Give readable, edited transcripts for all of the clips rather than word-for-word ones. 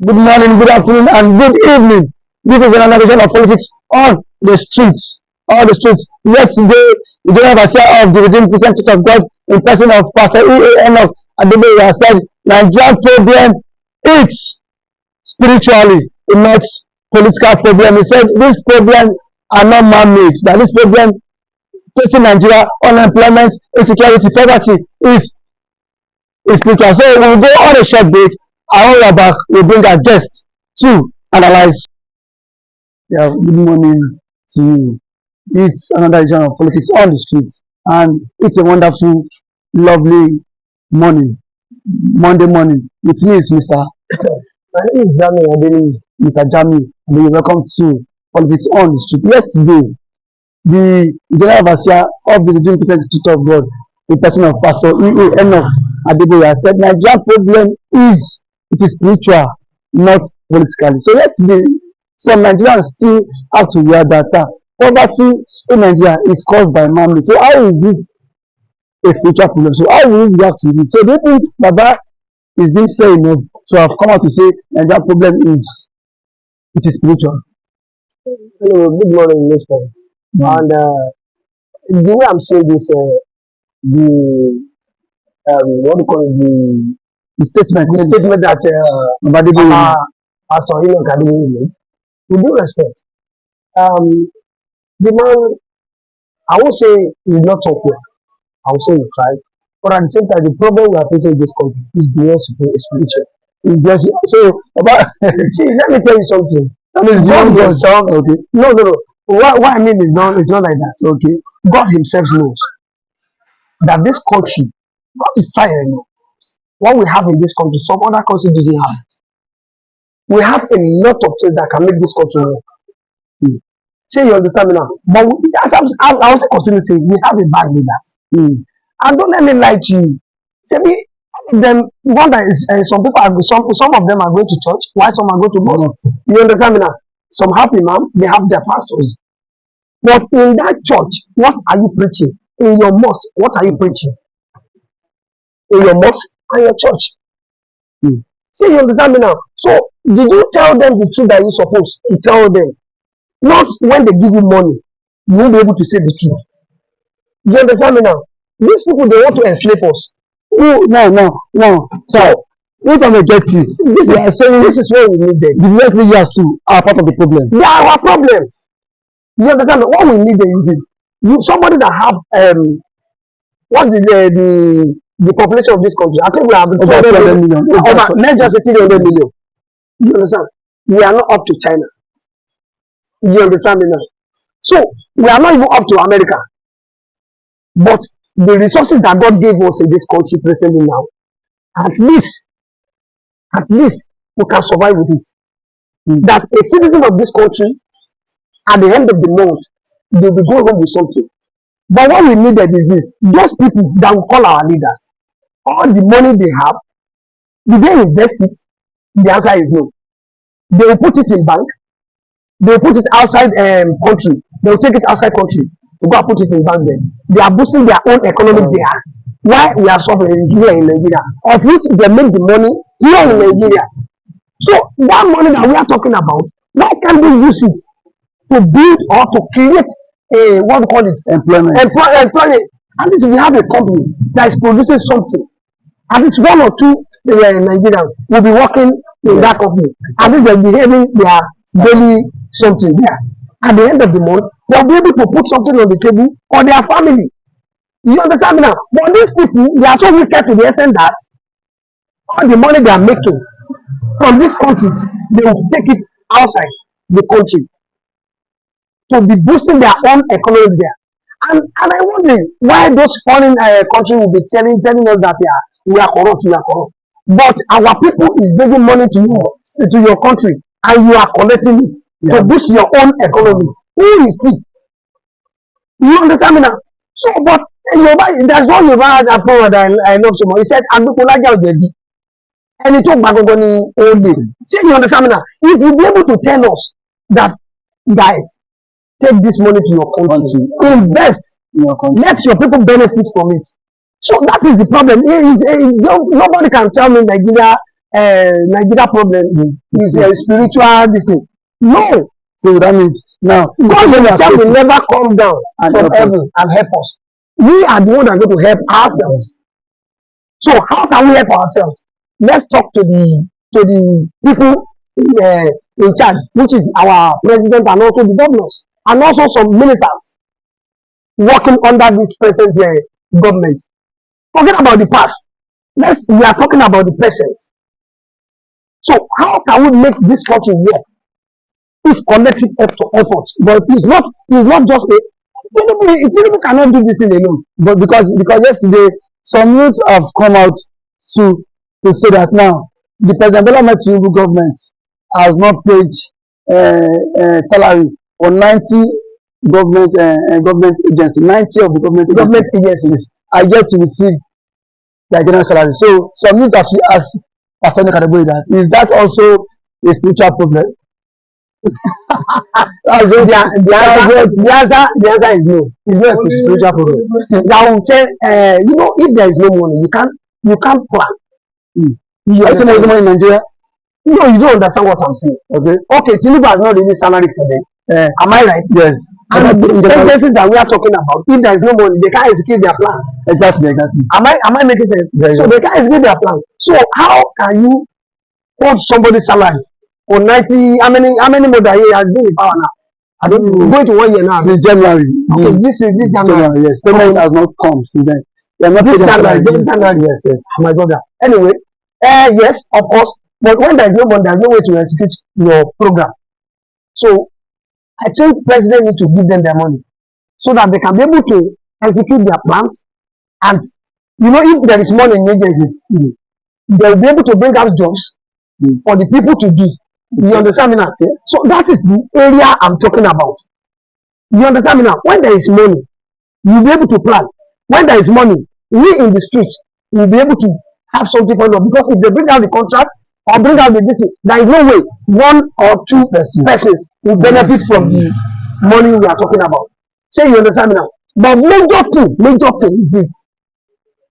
Good morning, good afternoon, and good evening. This is another edition of politics on the streets. On the streets. Yesterday, the general overseer of the Redeemed Christian Church of God, in person of Pastor E.A. Adeboye, said Nigerian problem is spiritually, not political problem. He said these problems are not man-made. That this problem facing Nigeria, unemployment, insecurity, poverty is spiritual. So we'll go on a short break. And when we are back, we'll bring our guests to analyze. Yeah, good morning to you. It's another edition of politics on the streets, and it's a wonderful, lovely morning, Monday morning. With me is Mr. My name is Jami Adeboye, Mr. Jami, and welcome to politics on the street. Yesterday, the general overseer of the Redeemed Christian Church of God, the person of Pastor E.A. Adeboye, said Nigerian problem is spiritual, not politically. So yesterday, some Nigerians still have to wear that. Poverty in Nigeria is caused by man. So how is this a spiritual problem? So how will we react to this? So they think Baba is being fair enough to have come out to say Nigerian problem is spiritual. Hello, good morning, Mr. And the way I'm saying this, what do you call it, the statement that Pastor Adeboye made, with due respect, the man, I won't say he's not talk well, I will say he tried, but at the same time, the problem we are facing in this country is beyond spiritual. It's just, so, see, let me tell you something. That is beyond God. Okay. No. What I mean is not like that. Okay. God Himself knows that this country, God is trying. What we have in this country, some other countries didn't have it. We have a lot of things that can make this country work. Say you understand me now. But as I was considering saying, we have a bad leaders. And don't let me lie to you. Say me, them one that is some people are some of them are going to church, while some are going to mosque. You understand me now? Some have imam, they have their pastors. But in that church, what are you preaching? In your mosque, what are you preaching? In your mosque and your church. See, you understand me now? So, did you tell them the truth that you're supposed to tell them? Not when they give you money, you won't be able to say the truth. You understand me now? These people, they want to enslave us. No. So, if I may get you, this is what we need them. The next years too are part of the problem. They are our problems. You understand me? What we need is this. Somebody that have what's the population of this country? I think we have over 200 million. Let's just say 300 million. You understand? We are not up to China. You understand me now? So we are not even up to America. But the resources that God gave us in this country presently now, at least we can survive with it. That a citizen of this country, at the end of the month, they will go home with something. But what we needed is this: those people that we call our leaders, all the money they have, did they invest it? The answer is no. They will put it in bank. They will put it outside country. They will take it outside country. They go and put it in bank there. They are boosting their own economics there. Why we are suffering here in Nigeria, of which they make the money here in Nigeria. So that money that we are talking about, why can't we use it to build or to create a what we call it employment? At least we have a company that is producing something. At least one or two Nigerians will be working in that company. At least they'll be having their daily something there. At the end of the month, they'll be able to put something on the table for their family. You understand me now? But these people, they are so wicked to the extent that all the money they are making from this country, they will take it outside the country to be boosting their own economy there. And I wonder why those foreign countries will be telling us that we are corrupt. But our people is bringing money to your country, and you are collecting it to boost your own economy. Who is it? You understand me now? So, but there's one Yoruba had a poem that I love so much. He said, "Agbekolaja Ojebi." And he talked back on the old days. See, you understand me now? If you be able to tell us that, guys, take this money to your country, invest, let your people benefit from it. So that is the problem. Nobody can tell me Nigeria Nigeria problem is a spiritual this thing. No. So that means now God himself will never come down from heaven and help us. We are the ones that are going to help ourselves. So how can we help ourselves? Let's talk to the people in charge, which is our president and also the governors and also some ministers working under this present government. Forget about the past. We are talking about the present. So how can we make this country work? It's collective effort, but it's not just a Tinubu cannot do this thing alone. But because yesterday some youths have come out to say that now the President Tinubu government has not paid salary for 90 government agencies. 90 of the government agencies are yet to receive their general salary. So some youths have asked Pastor Adeboye that is that also a spiritual problem? The answer is no. It's not a spiritual problem. Now, if there is no money, you can't plan. You also know the money in Nigeria? No, you don't understand what I'm saying. Okay, Tinubu has not released salary for them. Am I right? Yes. And the agencies that we are talking about, if there is no money, they can't execute their plan. Exactly. Am I making sense? So they can't execute their plan. So how can you hold somebody's salary for 90? How many more than he has been in power now? I don't know. Going to 1 year now. Since January. Okay, this January. Yes. Payment has not come since then. This January. Yes. My brother. Anyway, yes, of course. But when there is no money, there is no way to execute your program. So I think president need to give them their money so that they can be able to execute their plans. And if there is money in agencies, they will be able to bring out jobs for the people to do. You understand me now? So that is the area I'm talking about. You understand me now? When there is money, you'll be able to plan. When there is money, we in the street will be able to have something for them. Because if they bring out the contract or bring out the district, there is no way one or two persons will benefit from the money we are talking about. Say you understand me now? But major thing is this.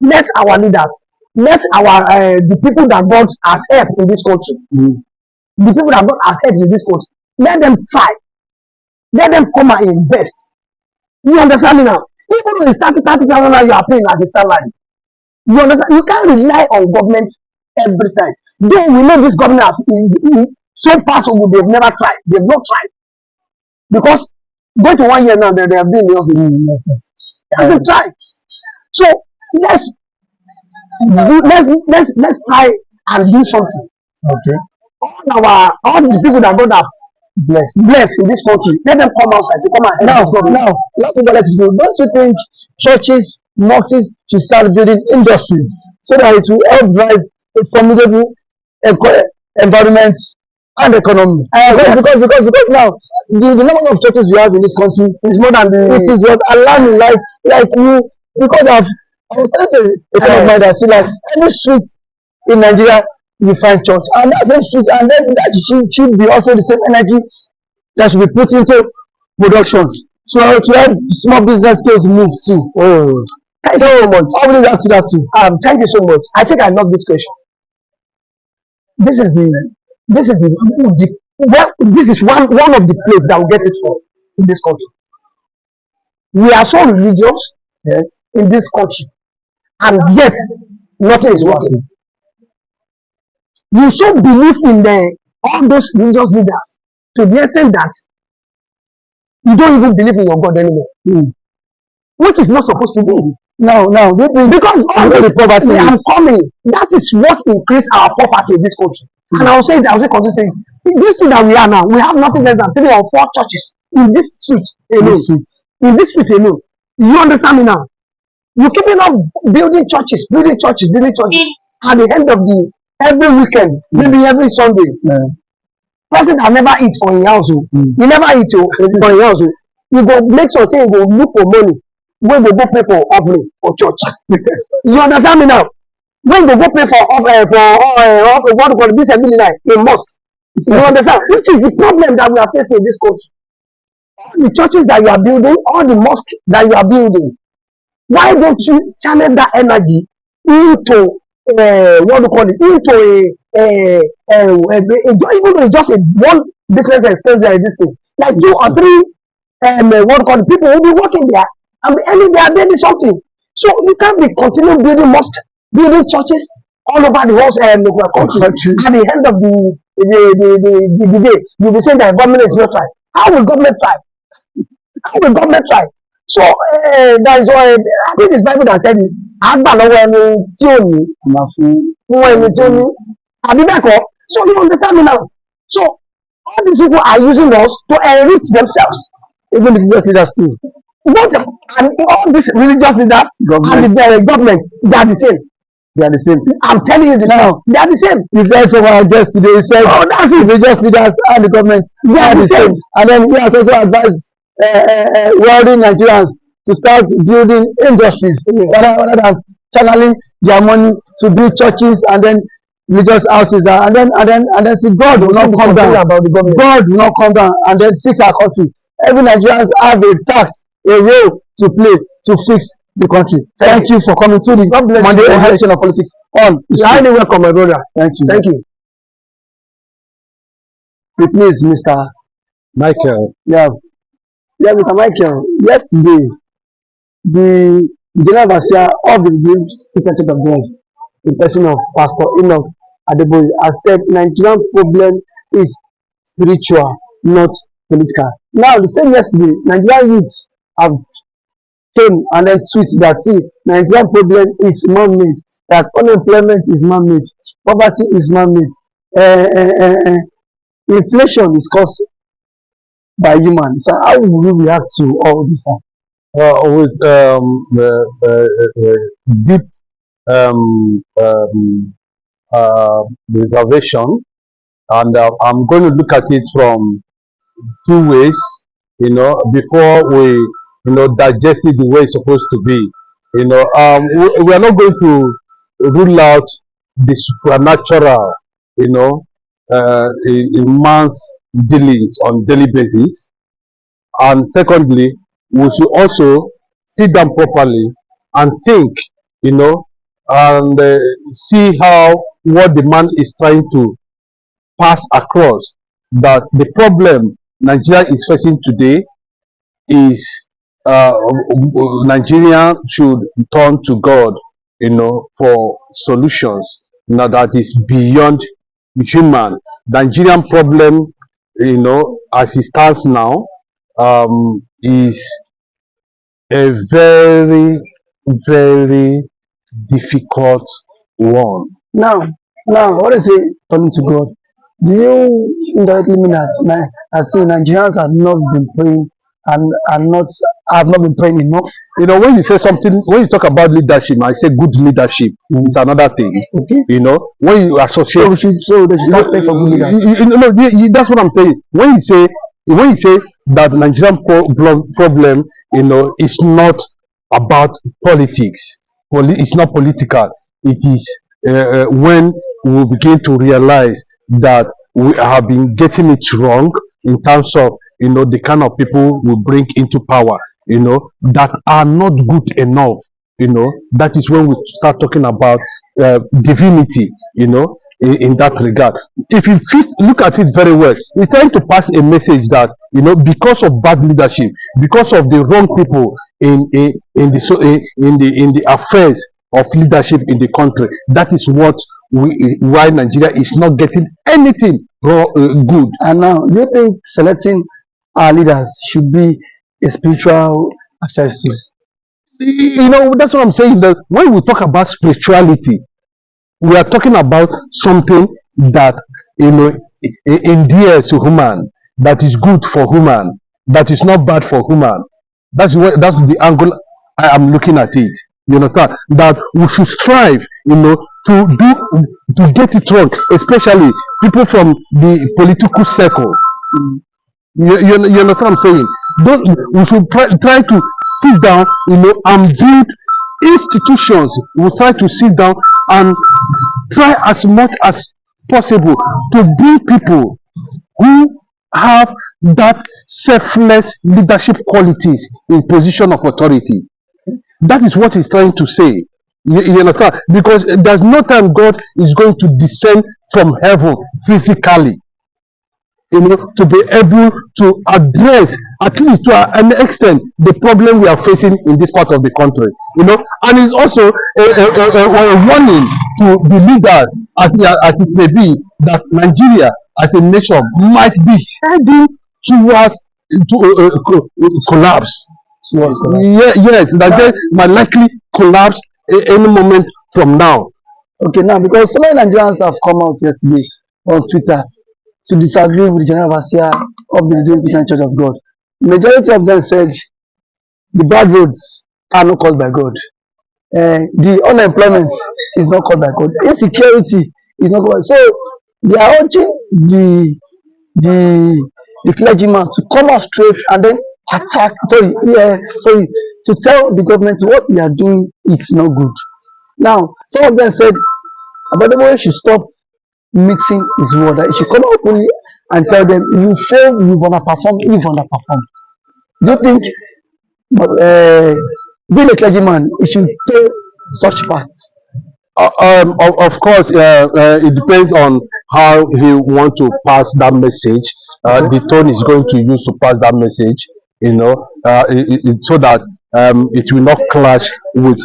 Let our leaders, let the people that God has helped in this country, the people that God has helped in this country, let them try. Let them come and invest. You understand me now? Even though it's 30,000 now you are paying as a salary. You understand? You can't rely on government every time. Though we know this government has so far so good, they've never tried. They've not tried. Because going to 1 year now, they have been in the office. They haven't tried. So let's try and do something. Okay. All the people that God have blessed in this country, let them come outside to come and help us. Now, let's go. Don't you think churches, mosques should start building industries so that it will help drive a formidable environment and economy? Because now the number of churches we have in this country is more than it is what alarming. Like you, because I was telling a friend of mine that see like any street in Nigeria you find church, and that same street, and then that should be also the same energy that should be put into production. So to help small business scales move too. Oh, thank you so much. I will react to that too. Thank you so much. I think I love this question. This is one of the places that will get it from in this country. We are so religious, yes, in this country, and yet nothing is working. You so believe in all those religious leaders to the extent that you don't even believe in your God anymore, which is not supposed to be. Now, because all the poverty I'm coming, that is what increased our poverty in this country. And I will say continue saying, this street that we are now, we have nothing less than 3 or 4 churches in this street alone. In this street alone. You understand me now? You keeping up building churches. At the end of every weekend, maybe every Sunday, person that never eat for his house, he never eat for his house. You go make sure say you go look for money when they go pay for offering for church. You understand me now? When they go pay for what call this every night in mosque. You understand? Which is the problem that we are facing in this country. All the churches that you are building, all the mosques that you are building, why don't you channel that energy into even though it's just a one business expense like this thing, like 2 or 3 what called people will be working there and be earning their daily something. So you can't be continue building mosques, building churches all over the whole country. At the end of the day, you'll be saying that government is not right. How will government try? How will government try? So that is why I think it's Bible that said it. Àgbà lọ́wọ́ ẹni tí ò ní fún ẹni tí ó ní àbí bẹ́ẹ̀ kọ́. So you understand me now. So all these people are using us to enrich themselves. Even the religious leaders too. But and all these religious leaders and the government, they are the same. They are the same. I'm telling you now, they are the same. You guys from our guest today said the religious leaders and the government they are the same. And then he has also advised wealthy Nigerians to start building industries rather than channeling their money to build churches and then religious houses and then see God will not come down. God will not come down and then fix our country. Every Nigerians have a task, a role to play to fix the country. Thank you for coming to the Monday edition of Politics on. You're highly welcome, my brother. Thank you. Thank you. With me is Mr. Michael. Yeah, Mr. Michael. Yesterday, the General Overseer of the Christian Church of God, in person of Pastor Adeboye, has said Nigerian problem is spiritual, not political. Now, the same yesterday, Nigerian youths have came and then tweet that see, Nigerian problem is man-made, that unemployment is man-made, poverty is man-made, inflation is caused by humans. So how will we react to all this? With deep reservation, and I'm going to look at it from 2 ways, before we, digest it the way it's supposed to be. We are not going to rule out the supernatural, in man's dealings on daily basis. And secondly, we should also sit down properly and think, and see how what the man is trying to pass across, that the problem Nigeria is facing today is Nigeria should turn to God, for solutions, that is beyond human. Nigerian problem, as it stands now, is a very, very difficult one. Now, what is it turning to God? Do you indirectly mean that I see Nigerians have not been praying and have not been praying enough? When you say something, when you talk about leadership, I say good leadership is another thing. Okay. When you associate, so they should not pray for good leadership. That's what I'm saying. When you say that Nigerian problem, is not about politics. It's not political. It is when we begin to realize that we have been getting it wrong in terms of the kind of people we bring into power, that are not good enough. That is when we start talking about divinity, in that regard. If you look at it very well, it's trying to pass a message that because of bad leadership, because of the wrong people in the affairs of leadership in the country, that is why Nigeria is not getting anything good. And now, do you think selecting our leaders should be a spiritual exercise? That's what I'm saying. That when we talk about spirituality, we are talking about something that endears to human, that is good for human, that is not bad for human. That's the angle I am looking at it. You understand? That we should strive, to get it wrong, especially people from the political circle. You understand what I'm saying? We should try to sit down, and build institutions. We try to sit down and try as much as possible to build people who have that selfless leadership qualities in position of authority. That is what he's trying to say. You understand? Because there's no time God is going to descend from heaven physically, to be able to address, at least to an extent, the problem we are facing in this part of the country. And it's also a warning to the leaders, as it may be, that Nigeria as a nation might be heading towards collapse. Yeah, yes, that they might likely collapse any moment from now. Okay, now because so many Nigerians have come out yesterday on Twitter to disagree with the general overseer of the Redeemed Christian Church of God. Majority of them said the bad roads are not caused by God. The unemployment is not caused by God. Insecurity is not caused. So they are urging the clergyman to come out straight and then attack. Sorry, to tell the government what they are doing. It's not good. Now, some of them said Adeboye should stop mixing his word. That he should come out openly and tell them, you fail, you've underperformed. Do you think being a clergyman, he should play such parts? Of course, it depends on how he want to pass that message. The tone is going to use to pass that message, so that it will not clash with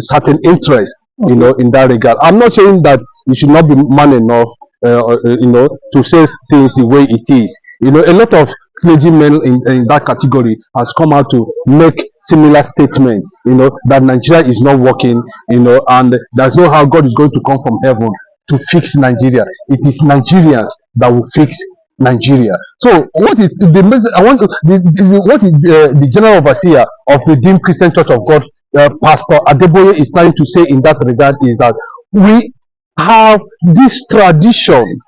certain interest, in that regard. I'm not saying that you should not be man enough, to say things the way it is. A lot of clergymen in that category has come out to make similar statement, that Nigeria is not working, and there's no how God is going to come from heaven to fix Nigeria. It is Nigerians that will fix Nigeria. So what is the message? What is the general overseer of the Redeemed Christian Church of God, Pastor Adeboye, is trying to say in that regard is that we have this tradition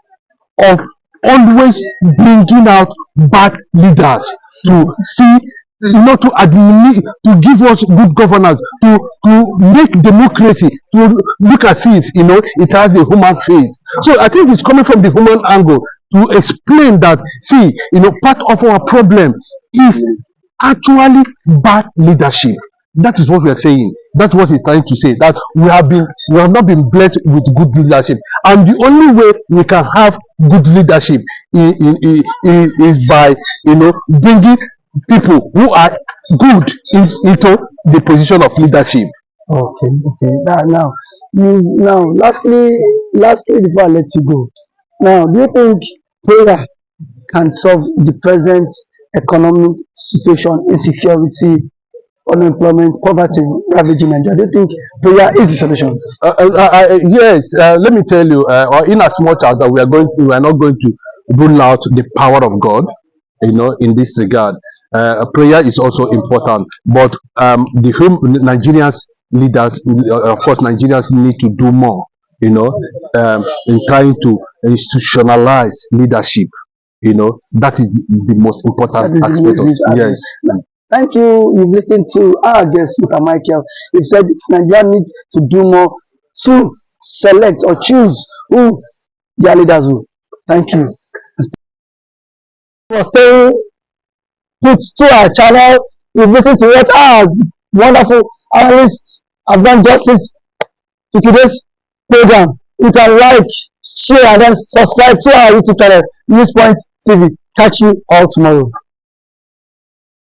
of always bringing out bad leaders to see, to give us good governance, to make democracy to look as if it has a human face. So I think it's coming from the human angle to explain that, see, part of our problem is actually bad leadership. That is what we are saying. That's what he's trying to say. That we have not been blessed with good leadership, and the only way we can have good leadership is by bringing people who are good into the position of leadership. Okay. Now, lastly, before I let you go, now, do you think prayer can solve the present economic situation, insecurity, unemployment, poverty ravaging Nigeria? Do you think prayer is the solution? Yes. Let me tell you. In as much as that we are not going to rule out the power of God, in this regard. Prayer is also important, but the Nigerians leaders, of course, Nigerians need to do more, in trying to institutionalize leadership. That is the most important aspect of yes. Thank you. You've listened to our guest, Mr. Michael. He said Nigeria needs to do more to select or choose who their leaders will. Thank you For staying put to our channel. You've listened to what our wonderful analysts have done justice to today's program. You can like, share, and then subscribe to our YouTube channel, Newspoint TV. Catch you all tomorrow.